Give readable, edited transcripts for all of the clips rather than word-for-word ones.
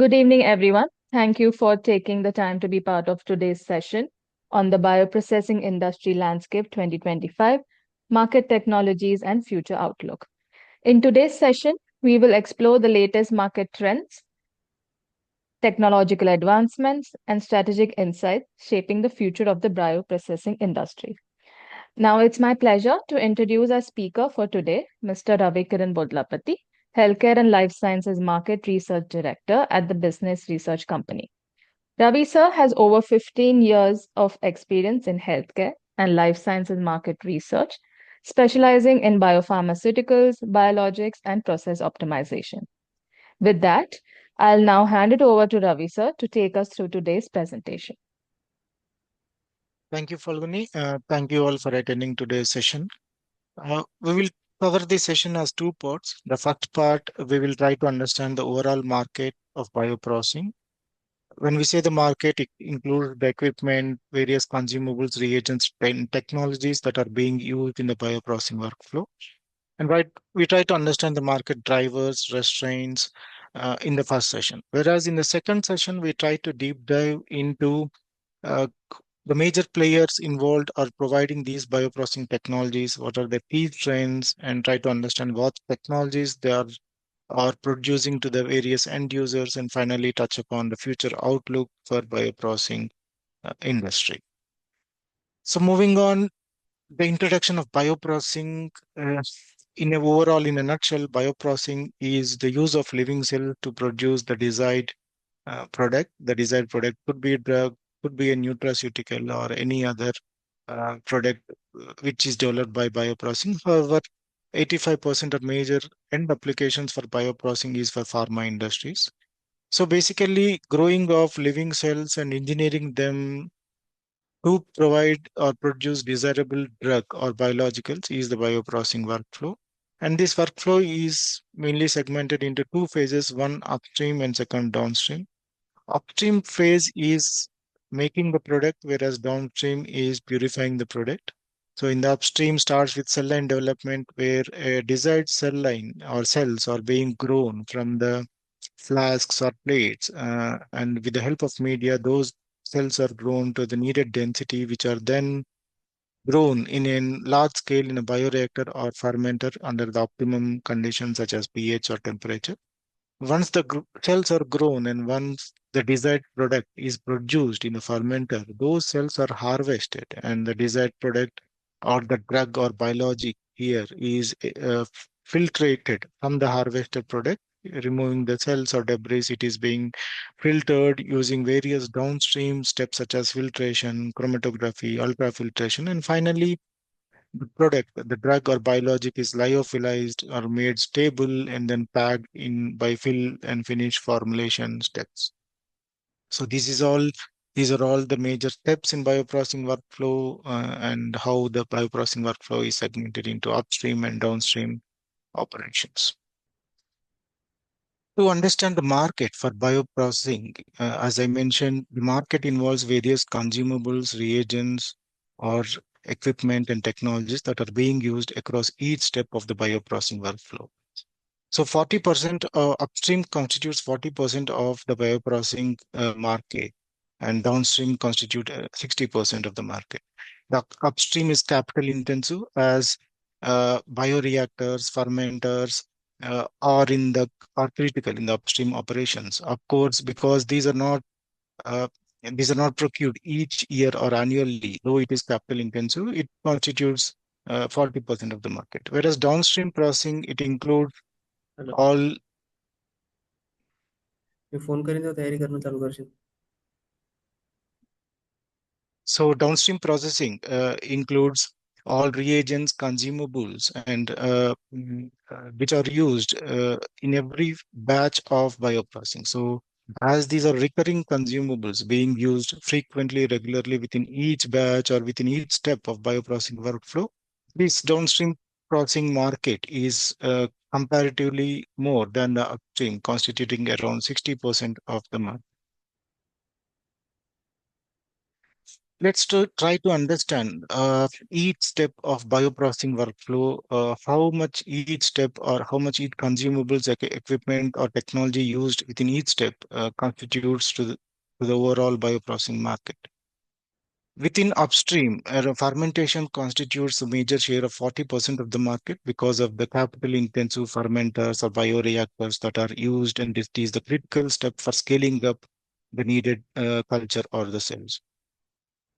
Good evening, everyone. Thank you for taking the time to be part of today's session on the Bioprocessing Industry Landscape 2025, Market Technologies and Future Outlook. In today's session, we will explore the latest market trends, technological advancements, and strategic insights shaping the future of the bioprocessing industry. Now, it's my pleasure to introduce our speaker for today, Mr. Ravikiran Bodlapati, Healthcare and Life Sciences Market Research Director at the Business Research Company. Ravi sir has over 15 years of experience in healthcare and life sciences market research, specializing in biopharmaceuticals, biologics, and process optimization. With that, I'll now hand it over to Ravi sir to take us through today's presentation. Thank you, Falguni. Thank you all for attending today's session. We will cover this session as two parts. The first part, we will try to understand the overall market of bioprocessing. When we say the market, it includes the equipment, various consumables, reagents, and technologies that are being used in the bioprocessing workflow. And we try to understand the market drivers, restraints in the first session. Whereas in the second session, we try to deep dive into uh, the major players involved are providing these bioprocessing technologies, what are the key trends, and try to understand what technologies they are producing to the various end users, and finally touch upon the future outlook for bioprocessing industry. So moving on, the introduction of bioprocessing in a nutshell, bioprocessing is the use of living cell to produce the desired product. The desired product could be a drug, could be a nutraceutical, or any other product which is developed by bioprocessing. However, 85% of major end applications for bioprocessing is for pharma industries. So basically, growing of living cells and engineering them to provide or produce desirable drug or biologicals is the bioprocessing workflow. And this workflow is mainly segmented into two phases, one upstream and second downstream. Upstream phase is making the product, whereas downstream is purifying the product. So in the upstream starts with cell line development, where a desired cell line or cells are being grown from the flasks or plates, and with the help of media, those cells are grown to the needed density, which are then grown in a large scale in a bioreactor or fermenter under the optimum conditions such as pH or temperature. Once the cells are grown and once the desired product is produced in the fermenter, those cells are harvested, and the desired product or the drug or biologic here is filtrated from the harvested product, removing the cells or debris. It is being filtered using various downstream steps such as filtration, chromatography, ultrafiltration, and finally the product, the drug or biologic, is lyophilized or made stable and then packed in by fill and finish formulation steps. So these are all the major steps in bioprocessing workflow, and how the bioprocessing workflow is segmented into upstream and downstream operations. To understand the market for bioprocessing, as I mentioned, the market involves various consumables, reagents, or equipment and technologies that are being used across each step of the bioprocessing workflow. So 40% upstream constitutes 40% of the bioprocessing market, and downstream constitute 60% of the market. The upstream is capital intensive, as bioreactors, fermenters are critical in the upstream operations. Of course, because uh, these are not procured each year or annually, though it is capital intensive, it constitutes 40% of the market. Whereas downstream processing, it includes hello all. मैं phone करेंगे तो तैयारी करना चालू कर So downstream processing includes all reagents, consumables, and which are used in every batch of bioprocessing. So as these are recurring consumables being used frequently, regularly within each batch or within each step of bioprocessing workflow, this downstream processing market is comparatively more than the upstream, constituting around 60% of the market. Try to understand each step of bioprocessing workflow, how much each step or how much each consumables, equipment or technology used within each step constitutes to the overall bioprocessing market. Within upstream, fermentation constitutes a major share of 40% of the market because of the capital intensive fermenters or bioreactors that are used, and this is the critical step for scaling up the needed culture or the cells.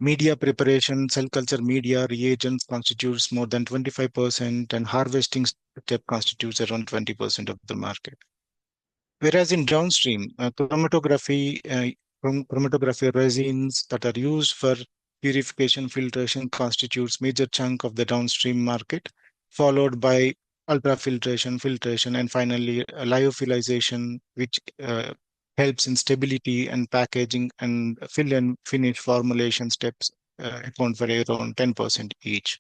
Media preparation, cell culture media, reagents constitutes more than 25%, and harvesting step constitutes around 20% of the market. Whereas in downstream, chromatography resins that are used for purification filtration constitutes major chunk of the downstream market, followed by ultrafiltration, filtration, and finally lyophilization, which helps in stability and packaging and fill and finish formulation steps account for around 10% each.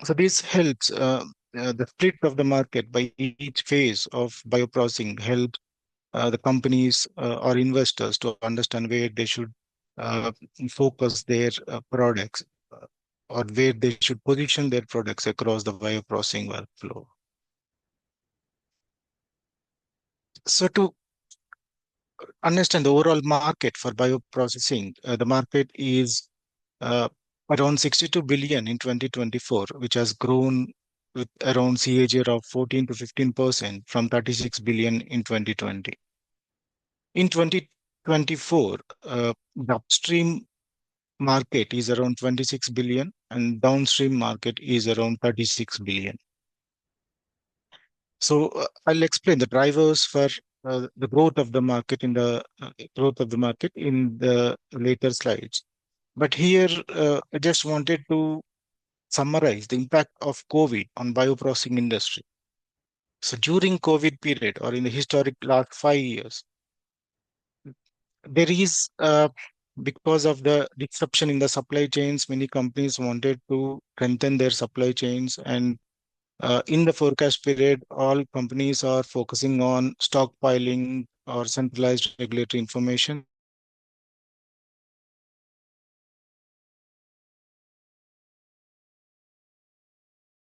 So this helps the split of the market by each phase of bioprocessing helps the companies or investors to understand where they should uh, focus their products or where they should position their products across the bioprocessing workflow. So to understand the overall market for bioprocessing, the market is uh, around 62 billion in 2024, which has grown with around CAGR of 14 to 15% from 36 billion in 2020. In 2024, the upstream market is around 26 billion and downstream market is around 36 billion. So I'll explain the drivers for the growth of the market in the later slides. But here, I just wanted to summarize the impact of COVID on bioprocessing industry. So during COVID period or in the historic last 5 years, there is because of the disruption in the supply chains, many companies wanted to strengthen their supply chains, and in the forecast period, all companies are focusing on stockpiling or centralized regulatory information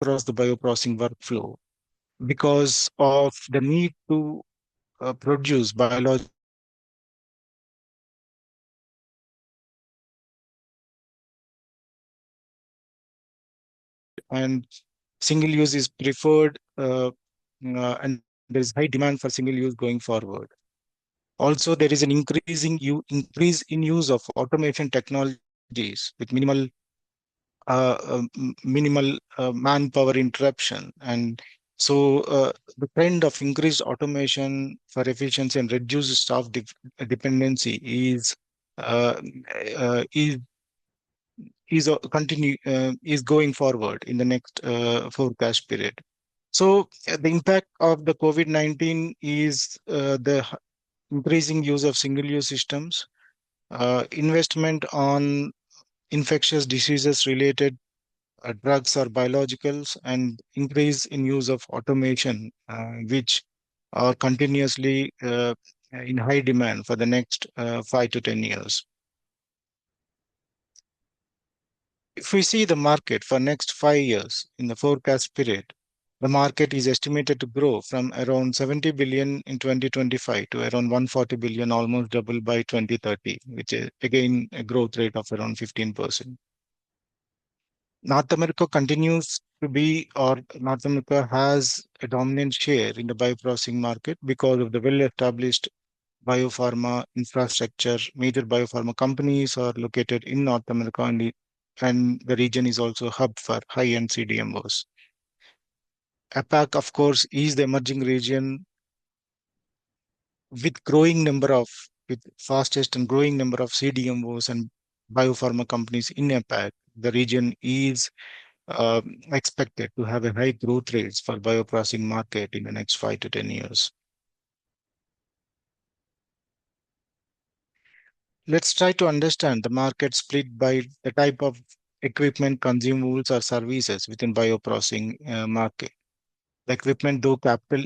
across the bioprocessing workflow because of the need to produce biological and single use is preferred, and there is high demand for single use going forward. Also, there is an increase in use of automation technologies with minimal manpower interruption, and so the trend of increased automation for efficiency and reduced staff dependency uh, is is going forward in the next forecast period. So the impact of the COVID-19 is the increasing use of single-use systems, investment on infectious diseases related drugs or biologicals, and increase in use of automation, which are continuously in high demand for the next 5 to 10 years. If we see the market for next 5 years in the forecast period, the market is estimated to grow from around 70 billion in 2025 to around 140 billion, almost double by 2030, which is again a growth rate of around 15%. North America continues to be, or North America has a dominant share in the bioprocessing market because of the well-established biopharma infrastructure. Major biopharma companies are located in North America, and the region is also a hub for high-end CDMOs. APAC, of course, is the emerging region with fastest and growing number of CDMOs and biopharma companies in APAC. The region is expected to have a high growth rates for bioprocessing market in the next 5 to 10 years. Let's try to understand the market split by the type of equipment, consumables, or services within bioprocessing market. The equipment, though capital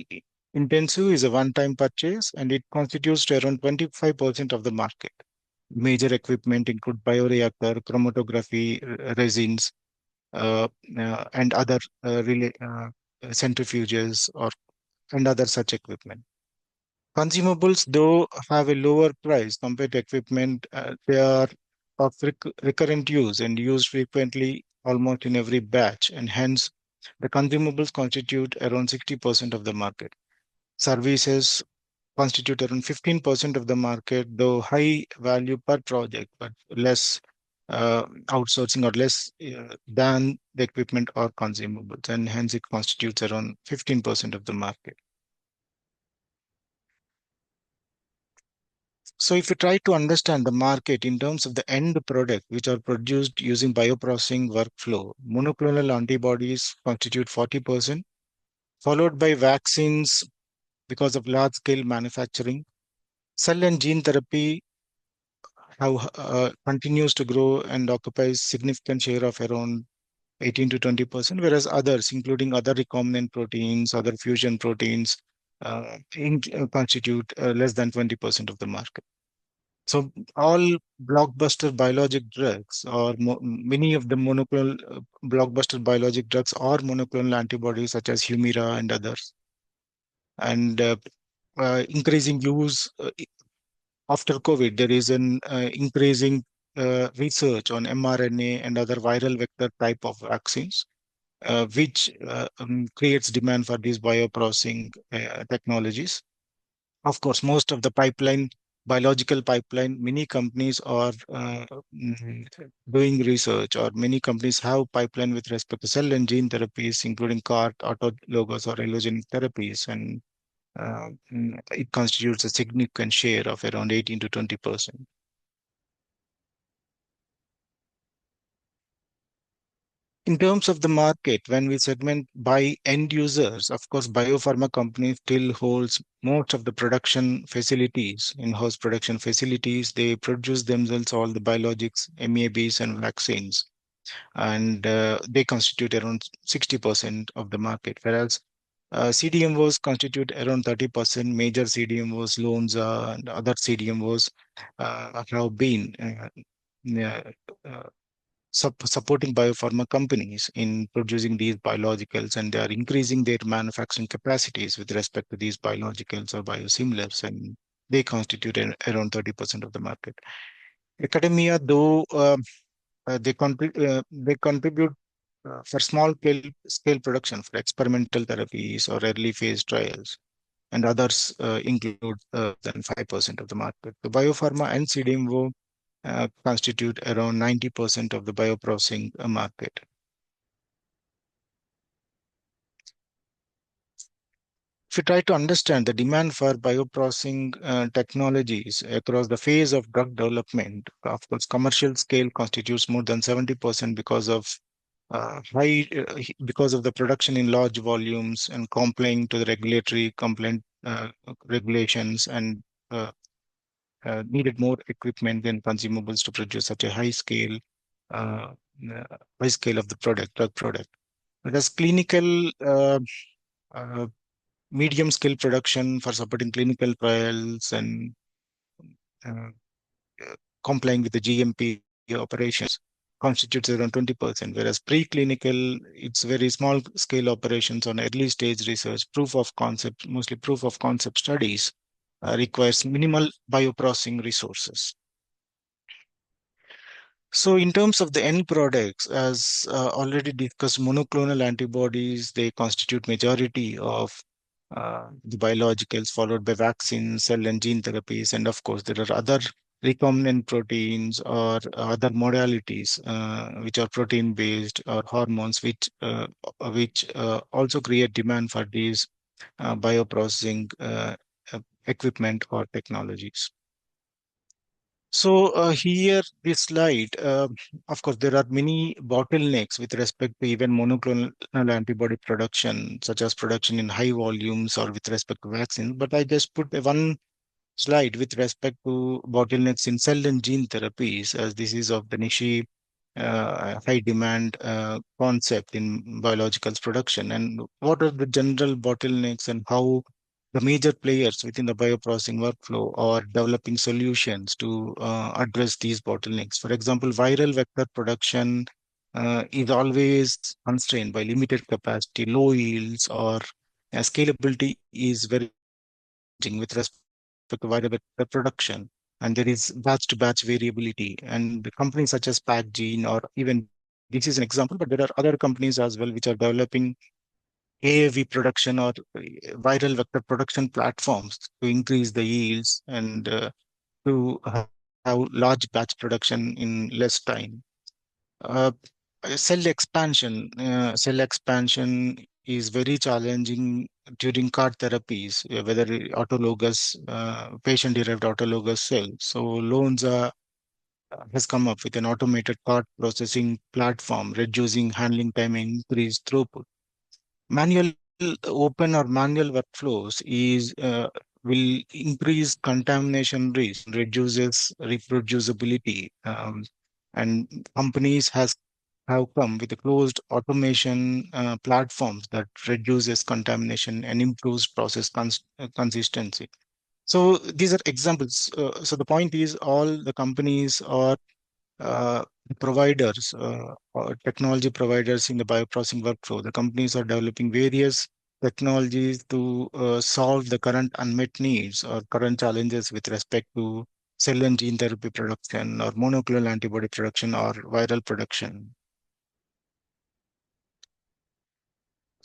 intensive, is a one-time purchase and it constitutes to around 25% of the market. Major equipment include bioreactor, chromatography, resins, uh, and other centrifuges or and other such equipment. Consumables, though, have a lower price compared to equipment. They are of recurrent use and used frequently almost in every batch, and hence the consumables constitute around 60% of the market. Services constitute around 15% of the market, though high value per project, but less outsourcing or less than the equipment or consumables, and hence it constitutes around 15% of the market. So if you try to understand the market in terms of the end product, which are produced using bioprocessing workflow, monoclonal antibodies constitute 40%, followed by vaccines because of large-scale manufacturing. Cell and gene therapy continues to grow and occupies significant share of around 18 to 20%, whereas others, including other recombinant proteins, other fusion proteins, constitute less than 20% of the market. So all blockbuster biologic drugs or many of the monoclonal blockbuster biologic drugs are monoclonal antibodies such as Humira and others. And increasing use after COVID, there is an increasing research on mRNA and other viral vector type of vaccines, which creates demand for these bioprocessing technologies. Of course, most of the biological pipeline, many companies are mm, doing research, or many companies have pipeline with respect to cell and gene therapies, including CAR, autologous or allogenic therapies, and it constitutes a significant share of around 18 to 20%. In terms of the market, when we segment by end users, of course, biopharma companies still holds most of the production facilities, in-house production facilities. They produce themselves all the biologics, MABs, and vaccines, and they constitute around 60% of the market, whereas CDMOs constitute around 30%. Major CDMOs, Lonza, and other CDMOs have been uh, supporting biopharma companies in producing these biologicals, and they are increasing their manufacturing capacities with respect to these biologicals or biosimilars, and they constitute around 30% of the market. Academia, though, they contribute for small scale production for experimental therapies or early phase trials, and others include than 5% of the market. The biopharma and CDMO constitute around 90% of the bioprocessing market. If you try to understand the demand for bioprocessing technologies across the phase of drug development, of course, commercial scale constitutes more than 70% because of the production in large volumes and complying to the regulatory compliant regulations, and uh, needed more equipment than consumables to produce such a uh, high scale of the drug product. Whereas clinical uh, medium scale production for supporting clinical trials and uh, complying with the GMP operations constitutes around 20%, whereas preclinical, it's very small scale operations on early stage research, mostly proof of concept studies, requires minimal bioprocessing resources. So in terms of the end products, as already discussed, monoclonal antibodies, they constitute majority of the biologicals, followed by vaccines, cell and gene therapies. And of course, there are other recombinant proteins or other modalities, which are protein-based or hormones, which also create demand for these bioprocessing equipment or technologies. So here, this slide, of course, there are many bottlenecks with respect to even monoclonal antibody production, such as production in high volumes or with respect to vaccines. But I just put one slide with respect to bottlenecks in cell and gene therapies, as this is of the niche high demand concept in biologicals production. And what are the general bottlenecks and how the major players within the bioprocessing workflow are developing solutions to address these bottlenecks. For example, viral vector production is always constrained by limited capacity, low yields, or scalability is very challenging with respect to viral vector production. And there is batch-to-batch variability. And companies such as PackGene, or even this is an example, but there are other companies as well which are developing AAV production or viral vector production platforms to increase the yields and to have large batch production in less time. Uh, cell expansion is very challenging during CAR therapies, whether autologous, patient-derived autologous cells. So Lonza has come up with an automated CAR processing platform, reducing handling time and increased throughput. Manual open or manual workflows is will increase contamination risk, reduces reproducibility, and companies has have come with a closed automation platforms that reduces contamination and improves process consistency. So these are examples. So the point is, all the companies are uh, providers, or technology providers in the bioprocessing workflow. The companies are developing various technologies to solve the current unmet needs or current challenges with respect to cell and gene therapy production, or monoclonal antibody production, or viral production.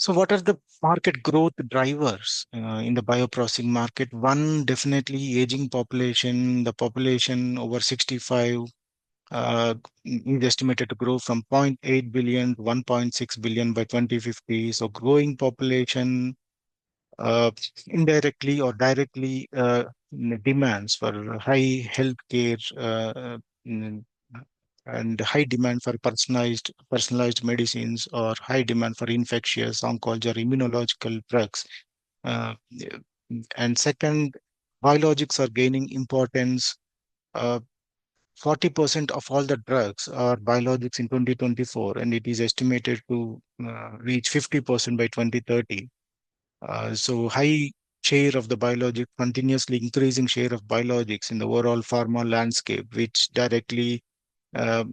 So, what are the market growth drivers in the bioprocessing market? One, definitely aging population. The population over 65 is estimated to grow from zero point 0.8 billion to 1.6 billion by 2050. So, growing population uh, indirectly or directly demands for high healthcare mm, and high demand for personalized medicines, or high demand for infectious, oncology, or immunological drugs. Uh, and second, biologics are gaining importance. Uh, 40% of all the drugs are biologics in 2024, and it is estimated to reach 50% by 2030. So high share of the biologic, continuously increasing share of biologics in the overall pharma landscape, which directly uh,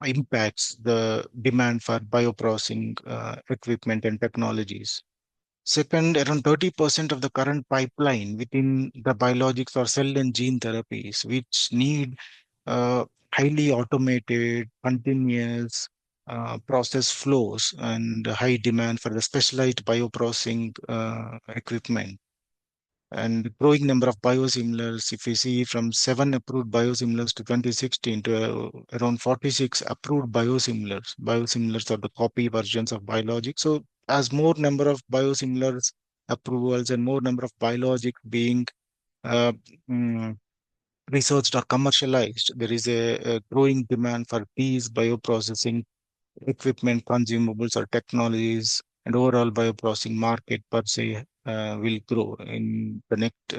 impacts the demand for bioprocessing equipment and technologies. Second, around 30% of the current pipeline within the biologics or cell and gene therapies, which need uh, highly automated, continuous process flows and high demand for the specialized bioprocessing equipment. And growing number of biosimilars, if we see from 7 approved biosimilars to 2016 to around 46 approved biosimilars. Biosimilars are the copy versions of biologics. So as more number of biosimilars approvals and more number of biologics being uh, mm, researched or commercialized, there is a growing demand for these bioprocessing equipment, consumables, or technologies, and overall bioprocessing market per se will grow in the next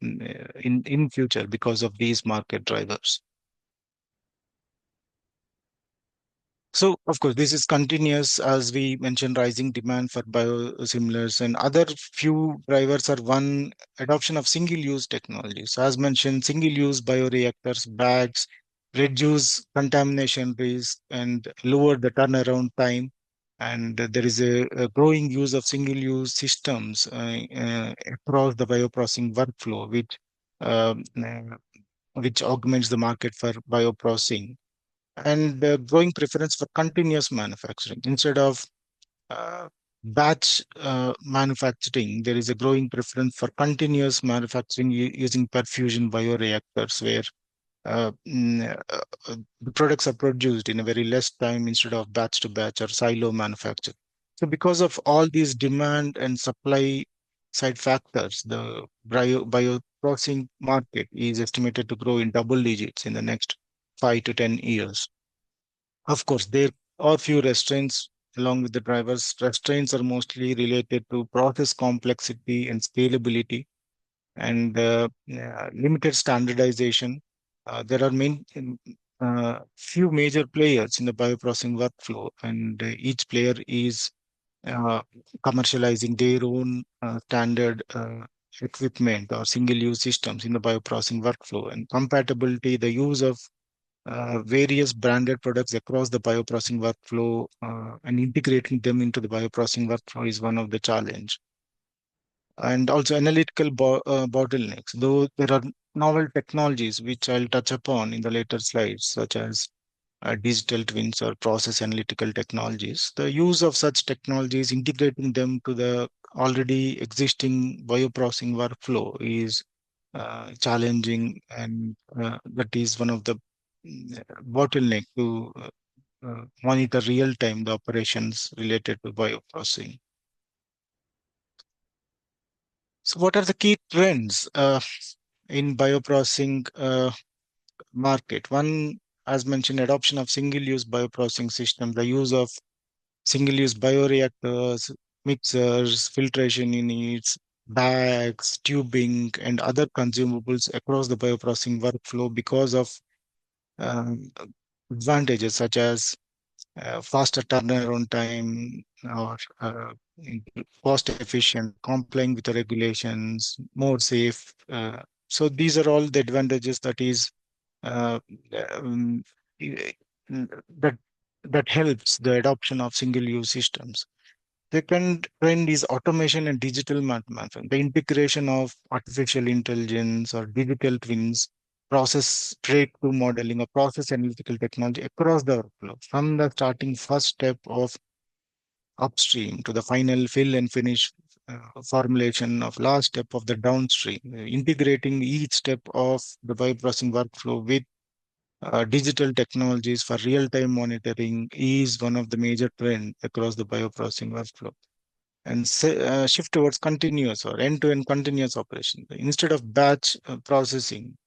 in future because of these market drivers. So, of course, this is continuous, as we mentioned, rising demand for biosimilars, and other few drivers are one, adoption of single-use technologies. As mentioned, single-use bioreactors, bags, reduce contamination risk and lower the turnaround time. And there is a growing use of single-use systems across the bioprocessing workflow, which augments the market for bioprocessing, and growing preference for continuous manufacturing instead of uh, batch manufacturing. There is a growing preference for continuous manufacturing using perfusion bioreactors, where the products are produced in a very less time instead of batch to batch or silo manufacture. So, because of all these demand and supply side factors, the bioprocessing market is estimated to grow in double digits in the next 5 to 10 years. Of course, there are few restraints along with the drivers. Restraints are mostly related to process complexity and scalability, and limited standardization. There are few major players in the bioprocessing workflow, and each player is uh, commercializing their own standard. equipment or single-use systems in the bioprocessing workflow, and compatibility, the use of various branded products across the bioprocessing workflow and integrating them into the bioprocessing workflow is one of the challenge. And also analytical bottlenecks, though there are novel technologies which I'll touch upon in the later slides, such as digital twins or process analytical technologies. The use of such technologies, integrating them to the already existing bioprocessing workflow is challenging, and that is one of the bottleneck to monitor real time the operations related to bioprocessing. So, what are the key trends in bioprocessing market? One, as mentioned, adoption of single-use bioprocessing systems, the use of single-use bioreactors, mixers, filtration units, bags, tubing, and other consumables across the bioprocessing workflow because of um, advantages such as faster turnaround time or cost efficient, complying with the regulations, more safe. So these are all the advantages that is uh, um, i- that that helps the adoption of single-use systems. Second trend is automation and digital manufacturing. The integration of artificial intelligence or digital twins, process breakthrough modeling, or process analytical technology across the workflow, from the starting first step of upstream to the final fill and finish formulation of last step of the downstream, integrating each step of the bioprocessing workflow with digital technologies for real-time monitoring is one of the major trend across the bioprocessing workflow. And shift towards continuous or end-to-end continuous operation. Instead of batch processing,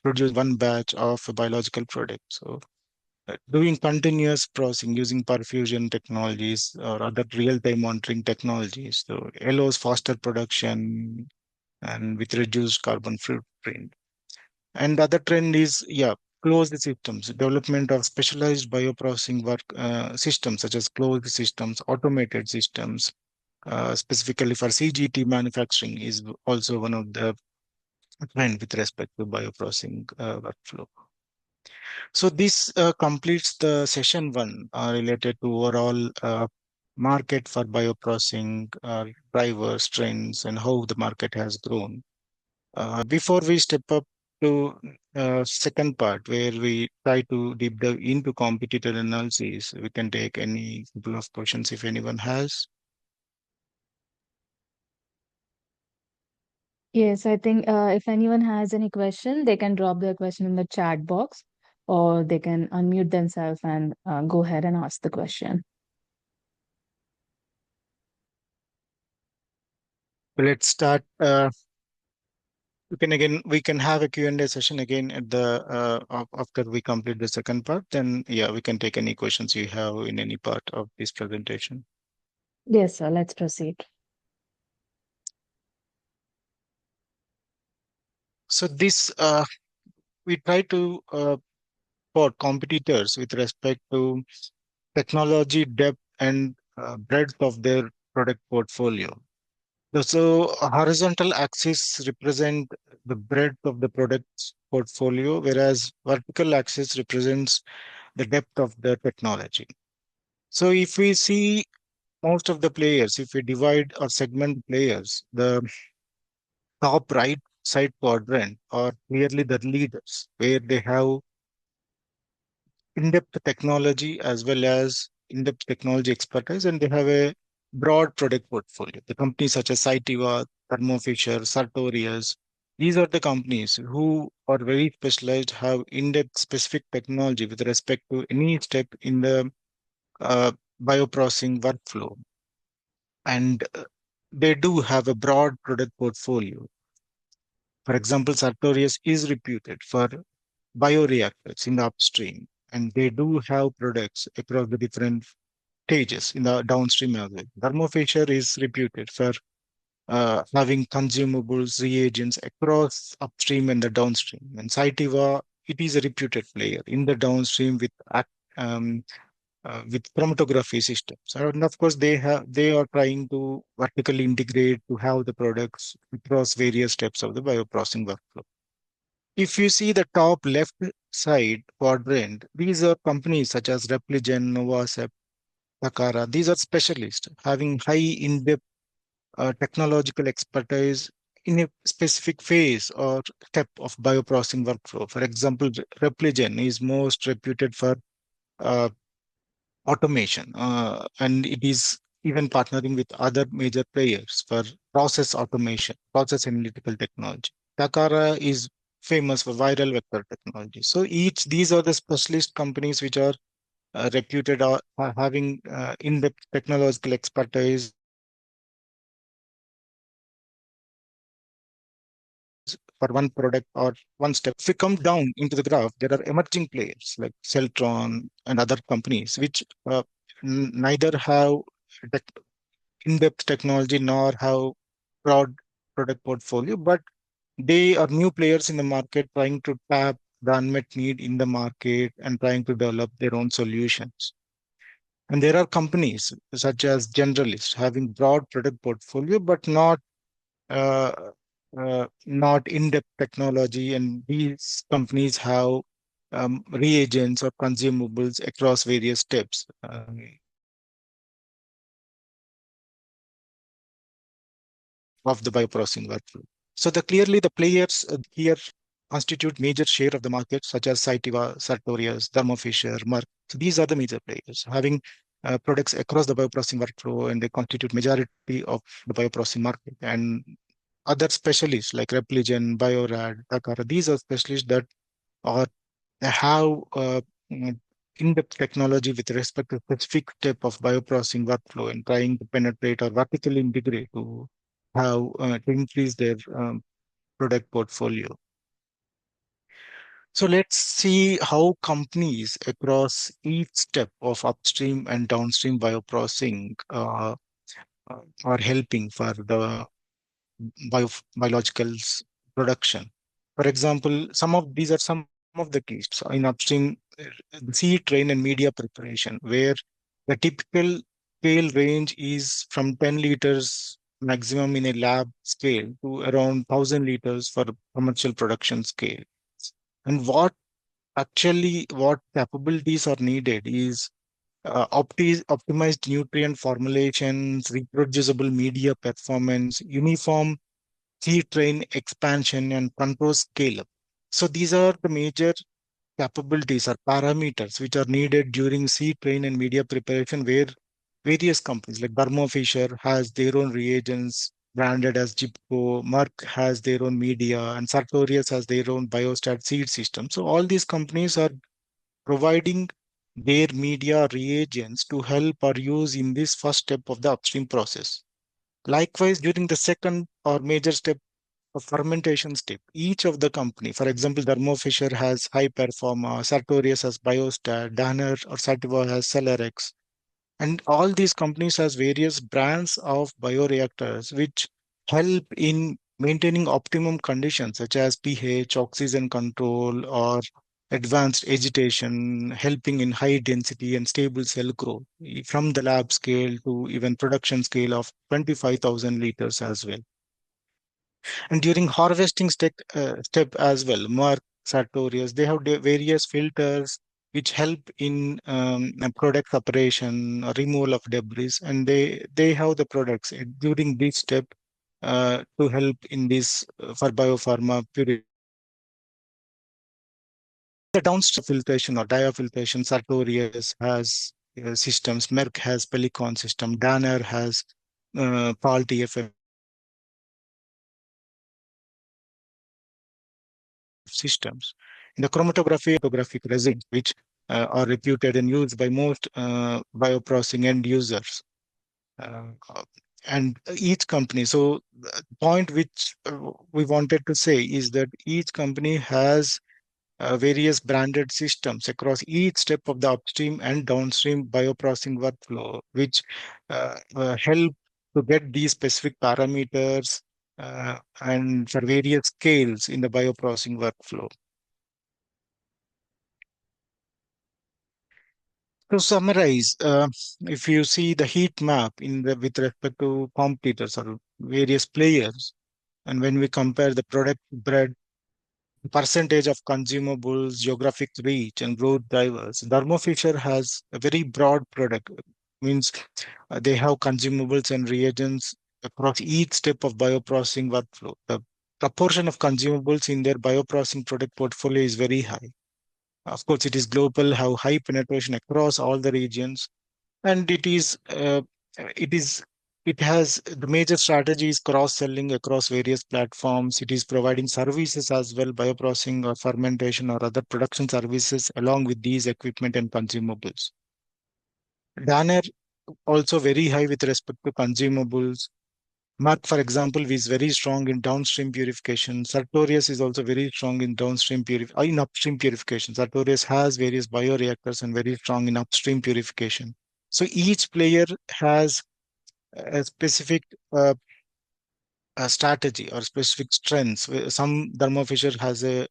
produce one batch of a biological product. So doing continuous processing using perfusion technologies or other real-time monitoring technologies, so allows faster production and with reduced carbon footprint. And the other trend is, closed systems, development of specialized bioprocessing work systems such as closed systems, automated systems, specifically for CGT manufacturing is also one of the trend with respect to bioprocessing workflow. So this completes the session one related to overall market for bioprocessing, drivers, trends, and how the market has grown. Before we step up to second part where we try to deep dive into competitor analysis, we can take any couple of questions if anyone has. Yes, I think if anyone has any question, they can drop their question in the chat box or they can unmute themselves and go ahead and ask the question. Let's start. We can have a Q&A session again at the after we complete the second part. Then we can take any questions you have in any part of this presentation. Yes, sir, let's proceed. So this we try to spot competitors with respect to technology depth and breadth of their product portfolio. So a horizontal axis represent the breadth of the product's portfolio, whereas vertical axis represents the depth of the technology. So if we see most of the players, if we divide or segment players, the top right side quadrant are clearly the leaders, where they have in-depth technology as well as in-depth technology expertise, and they have a broad product portfolio. The companies such as Cytiva, Thermo Fisher, Sartorius, these are the companies who are very specialized, have in-depth specific technology with respect to any step in the uh, bioprocessing workflow. And they do have a broad product portfolio. For example, Sartorius is reputed for bioreactors in the upstream, and they do have products across the different stages in the downstream as well. Thermo Fisher is reputed for having consumables, reagents across upstream and the downstream. And Cytiva, it is a reputed player in the downstream with um, with chromatography systems. And of course, they are trying to vertically integrate to have the products across various steps of the bioprocessing workflow. If you see the top left side quadrant, these are companies such as Repligen, Novasep, Takara. These are specialists having high in-depth technological expertise in a specific phase or step of bioprocessing workflow. For example, Repligen is most reputed for uh, automation, and it is even partnering with other major players for process automation, process analytical technology. Takara is famous for viral vector technology. So each these are the specialist companies which are reputed or having in-depth technological expertise for one product or one step of the bioprocessing workflow. If we come down into the graph, there are emerging players like Celtron and other companies which neither have tech, in-depth technology nor have broad product portfolio, but they are new players in the market trying to tap the unmet need in the market and trying to develop their own solutions. And there are companies such as generalists having broad product portfolio, but uh, not in-depth technology. And these companies have reagents or consumables across various steps of the bioprocessing workflow. So clearly the players here constitute major share of the market, such as Cytiva, Sartorius, Thermo Fisher, Merck. So these are the major players having products across the bioprocessing workflow, and they constitute majority of the bioprocessing market. And other specialists like Repligen, Biorad, Takara, these are specialists that are have mm, in-depth technology with respect to specific step of bioprocessing workflow and trying to penetrate or vertically integrate to increase their product portfolio. So let's see how companies across each step of upstream and downstream bioprocessing are helping for the biologicals production. For example, some of the keys. So in upstream, seed train and media preparation, where the typical scale range is from 10 liters maximum in a lab scale to around 1,000 liters for commercial production scale. And what capabilities are needed is optimized nutrient formulations, reproducible media performance, uniform seed train expansion, and control scale up. So these are the major capabilities or parameters which are needed during seed train and media preparation, where various companies like Thermo Fisher has their own reagents branded as Gipco, Merck has their own media, and Sartorius has their own biostat seed system. So all these companies are providing their media reagents to help or use in this first step of the upstream process. Likewise, during the second or major step of fermentation step, each of the company, for example, Thermo Fisher has High Performa, Sartorius has Biostat, Danner or Sativa has Celerex, and all these companies has various brands of bioreactors which help in maintaining optimum conditions such as pH, oxygen control, or advanced agitation, helping in high density and stable cell growth from the lab scale to even production scale of 25,000 liters as well. And during harvesting step as well, Merck, Sartorius, they have various filters which help in product separation, removal of debris, and they have the products during this step to help in this for biopharma purification. The downstream filtration or diafiltration, Sartorius has systems, Merck has Pelican system, Danner has PAL TFF systems. In the chromatography and chromatographic resins, which are reputed and used by most bioprocessing end users. Uh, and each company, so the point which we wanted to say is that each company has various branded systems across each step of the upstream and downstream bioprocessing workflow, which help to get these specific parameters and for various scales in the bioprocessing workflow. To summarize, if you see the heat map with respect to competitors or various players, and when we compare the product breadth, percentage of consumables, geographic reach, and growth drivers, Thermo Fisher has a very broad product. Means they have consumables and reagents across each step of bioprocessing workflow. The proportion of consumables in their bioprocessing product portfolio is very high. Of course, it is global, have high penetration across all the regions, and it is it has the major strategy is cross-selling across various platforms. It is providing services as well, bioprocessing or fermentation or other production services along with these equipment and consumables. Danner also very high with respect to consumables. Merck, for example, is very strong in downstream purification. Sartorius is also very strong in in upstream purification. Sartorius has various bioreactors and very strong in upstream purification. So each player has a specific strategy or specific strengths. Some Thermo Fisher has a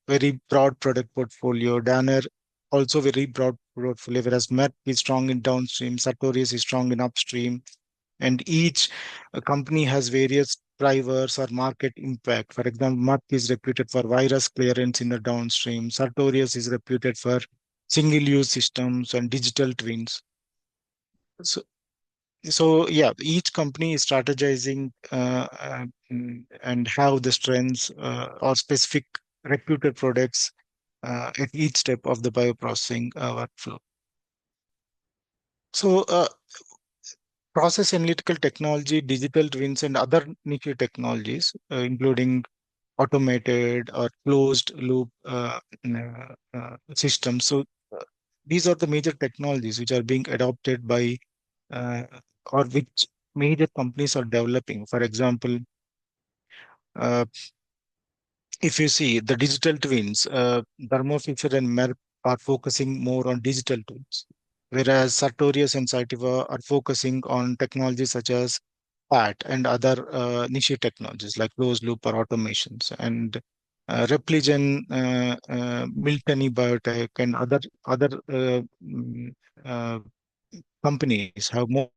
very broad product portfolio. Danner also very broad portfolio, whereas Merck is strong in downstream. Sartorius is strong in upstream, and each company has various drivers or market impact. For example, Merck is reputed for virus clearance in the downstream. Sartorius is reputed for single-use systems and digital twins. So, yeah, each company is strategizing and have the strengths or specific reputed products at each step of the bioprocessing workflow. So, process analytical technology, digital twins, and other niche technologies, including automated or closed loop systems. So, these are the major technologies which are being adopted by uh, or which major companies are developing. For example, uh, if you see the digital twins, Thermo Fisher and Merck are focusing more on digital twins, whereas Sartorius and Cytiva are focusing on technologies such as PAT and other niche technologies like closed loop or automations. And Repligen, Miltenny Biotech, and other uh, companies have more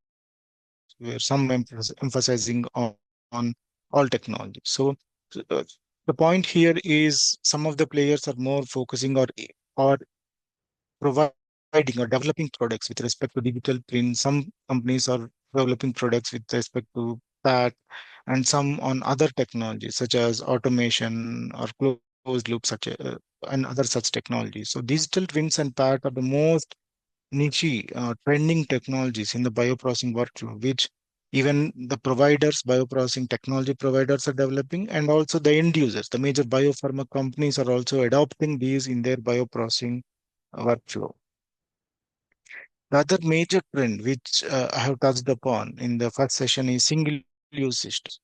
where some emphasizing on all technology. So uh, the point here is some of the players are more focusing or providing or developing products with respect to digital twin. Some companies are developing products with respect to that, and some on other technologies such as automation or closed loop and other such technologies. So digital twins and PAT are the most niche trending technologies in the bioprocessing workflow, which even the providers, bioprocessing technology providers are developing, and also the end users, the major biopharma companies are also adopting these in their bioprocessing workflow. The other major trend, which I have touched upon in the first session, is single-use systems.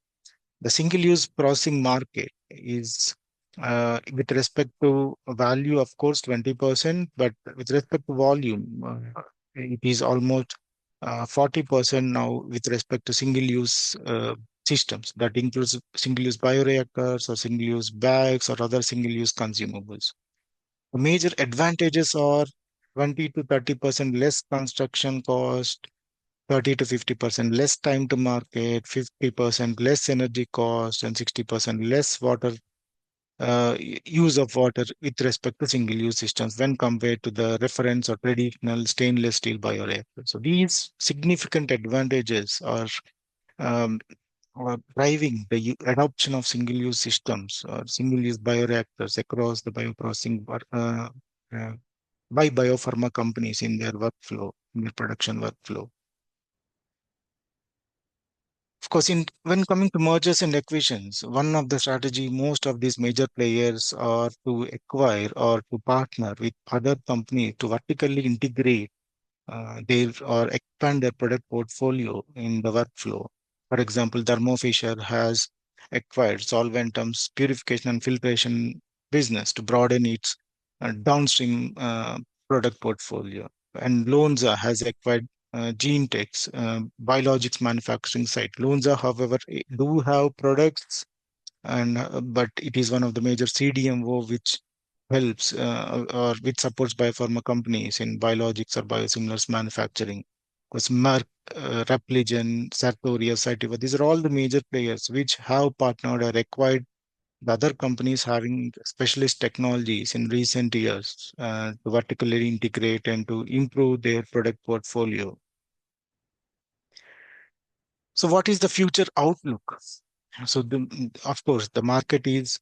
The single-use processing market is, with respect to value, of course, 20%, but with respect to volume, it is almost 40% now with respect to single-use systems. That includes single-use bioreactors or single-use bags or other single-use consumables. The major advantages are 20 to 30% less construction cost, 30 to 50% less time to market, 50% less energy cost, and 60% less water use of water with respect to single-use systems when compared to the reference or traditional stainless steel bioreactor. So these significant advantages um, are driving the adoption of single-use systems or single-use bioreactors across the uh, by biopharma companies in their workflow, in their production workflow. Of course, when coming to mergers and acquisitions, one of the strategy most of these major players are to acquire or to partner with other companies to vertically integrate their or expand their product portfolio in the workflow. For example, Thermo Fisher has acquired Solventum's purification and filtration business to broaden its downstream product portfolio. And Lonza has acquired GeneTech's biologics manufacturing site. Lonza, however, do have products, and but it is one of the major CDMO which helps or which supports biopharma companies in biologics or biosimilars manufacturing. Because Merck, Repligen, Sartorius, Cytiva, these are all the major players which have partnered or acquired the other companies having specialist technologies in recent years to vertically integrate and to improve their product portfolio. So, what is the future outlook? So, of course, the market is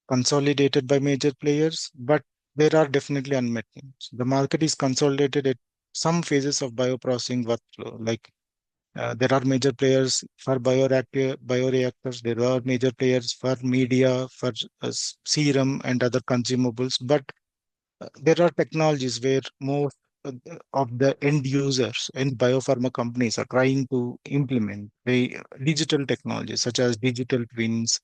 consolidated by major players, but there are definitely unmet needs. The market is consolidated at some phases of bioprocessing workflow, like there are major players for bioreactors, there are major players for media, for serum and other consumables, but there are technologies where most of the end users and biopharma companies are trying to implement the digital technologies such as digital twins,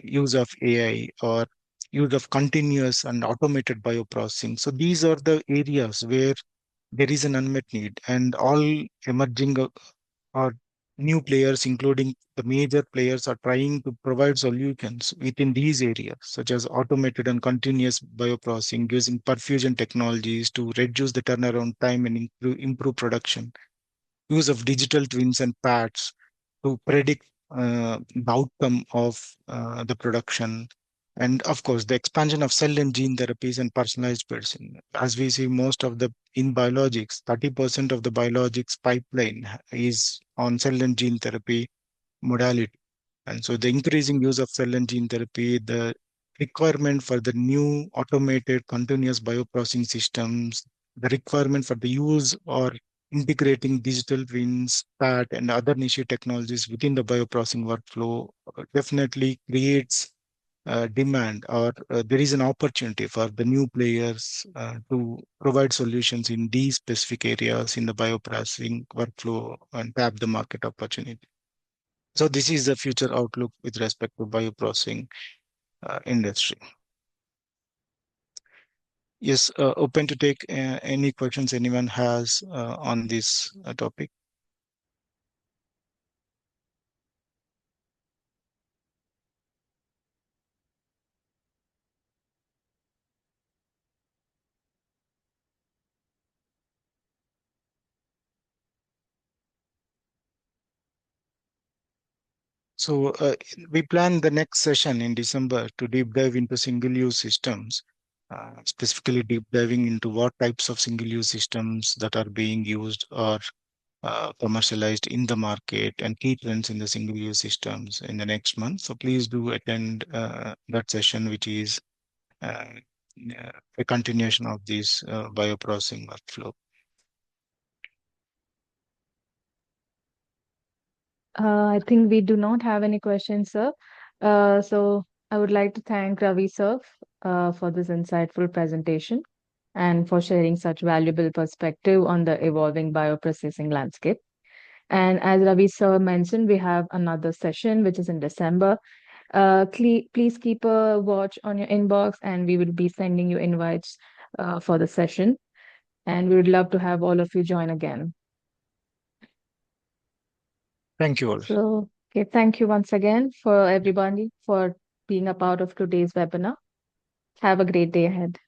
use of AI, or use of continuous and automated bioprocessing. So these are the areas where there is an unmet need, and all emerging or new players, including the major players, are trying to provide solutions within these areas, such as automated and continuous bioprocessing using perfusion technologies to reduce the turnaround time and improve production, use of digital twins and pads to predict the outcome of the production. And of course, the expansion of cell and gene therapies and personalized medicine. As we see, most of the in biologics, 30% of the biologics pipeline is on cell and gene therapy modality. And so the increasing use of cell and gene therapy, the requirement for the new automated continuous bioprocessing systems, the requirement for the use or integrating digital twins, PAT, and other niche technologies within the bioprocessing workflow definitely creates demand, or there is an opportunity for the new players to provide solutions in these specific areas in the bioprocessing workflow and tap the market opportunity. So this is the future outlook with respect to bioprocessing industry. Yes, open to take any questions anyone has on this topic. So we plan the next session in December to deep dive into single-use systems, specifically deep diving into what types of single-use systems that are being used or commercialized in the market and key trends in the single-use systems in the next month. So please do attend that session, which is uh, a continuation of this bioprocessing workflow. I think we do not have any questions, sir. So I would like to thank Ravi, sir, for this insightful presentation and for sharing such valuable perspective on the evolving bioprocessing landscape. And as Ravi, sir, mentioned, we have another session, which is in December. Please keep a watch on your inbox, and we will be sending you invites for the session. And we would love to have all of you join again. Thank you all. So, okay, thank you once again for everybody for being a part of today's webinar. Have a great day ahead.